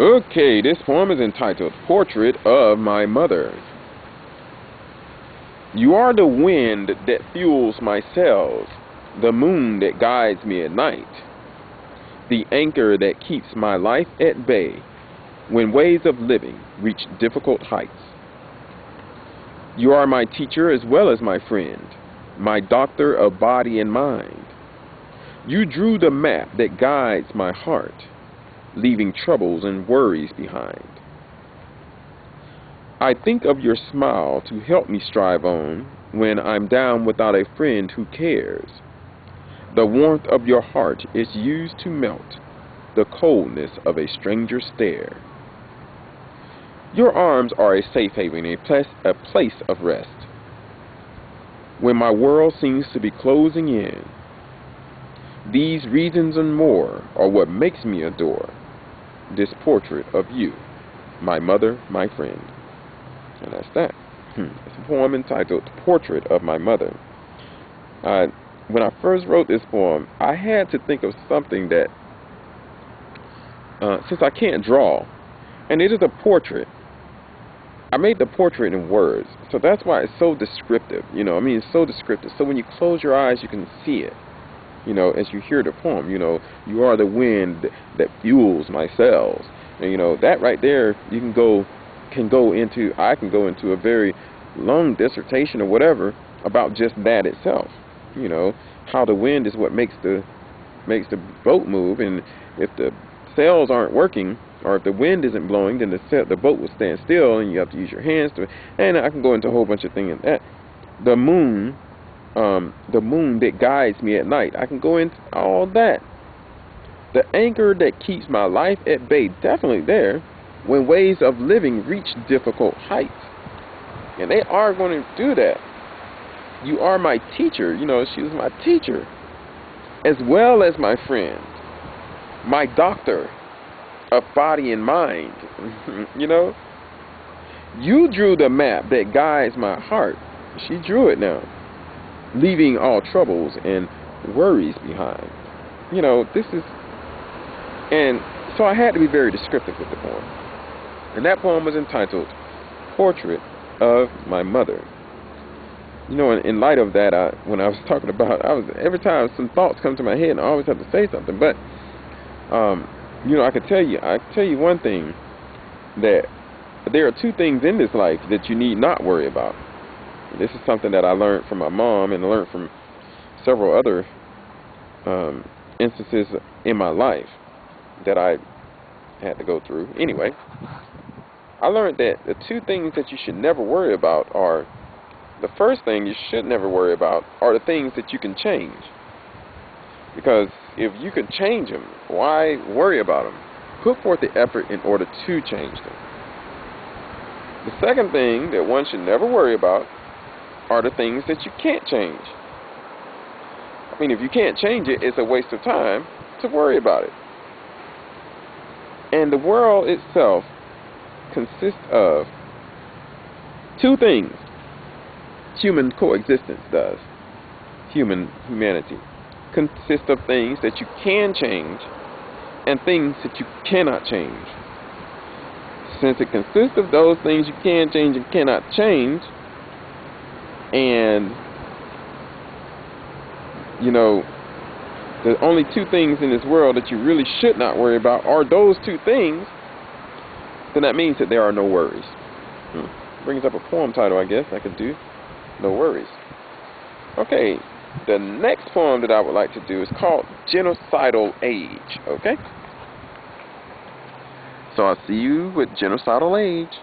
Okay, this poem is entitled Portrait of My Mother. You are the wind that fuels my sails, the moon that guides me at night, the anchor that keeps my life at bay when waves of living reach difficult heights. You are my teacher as well as my friend, my doctor of body and mind. You drew the map that guides my heart, leaving troubles and worries behind. I think of your smile to help me strive on when I'm down without a friend who cares. The warmth of your heart is used to melt the coldness of a stranger's stare. Your arms are a safe haven, a place of rest. When my world seems to be closing in, these reasons and more are what makes me adore this portrait of you, my mother, my friend. And that's that. It's a poem entitled Portrait of My Mother. When I first wrote this poem, I had to think of something that, since I can't draw, and it is a portrait, I made the portrait in words. So that's why it's so descriptive. It's so descriptive. So when you close your eyes, you can see it. As you hear the poem, you are the wind that fuels my sails. And, that right there, I can go into a very long dissertation or whatever about just that itself. How the wind is what makes the boat move, and if the sails aren't working, or if the wind isn't blowing, then the boat will stand still, and you have to use your hands to. And I can go into a whole bunch of things. The moon that guides me at night. I can go into all that. The anchor that keeps my life at bay, definitely there, when waves of living reach difficult heights. And they are going to do that. You are my teacher. She was my teacher, as well as my friend, my doctor of body and mind. You drew the map that guides my heart. She drew it now, leaving all troubles and worries behind. And so I had to be very descriptive with the poem. And that poem was entitled Portrait of My Mother. In light of that, when I was talking about, every time some thoughts come to my head, I always have to say something. But, I could tell you one thing, that there are two things in this life that you need not worry about. This is something that I learned from my mom, and I learned from several other instances in my life that I had to go through. Anyway, I learned that the two things that you should never worry about are, the first thing you should never worry about are the things that you can change. Because if you can change them, why worry about them? Put forth the effort in order to change them. The second thing that one should never worry about are the things that you can't change. If you can't change it, it's a waste of time to worry about it. And the world itself consists of two things. Human coexistence does. Humanity consists of things that you can change and things that you cannot change. Since it consists of those things you can change and cannot change, and the only two things in this world that you really should not worry about are those two things, then that means that there are no worries. Brings up a poem title, I guess I could do. No worries. Okay, the next poem that I would like to do is called Genocidal Age. Okay? So I'll see you with Genocidal Age.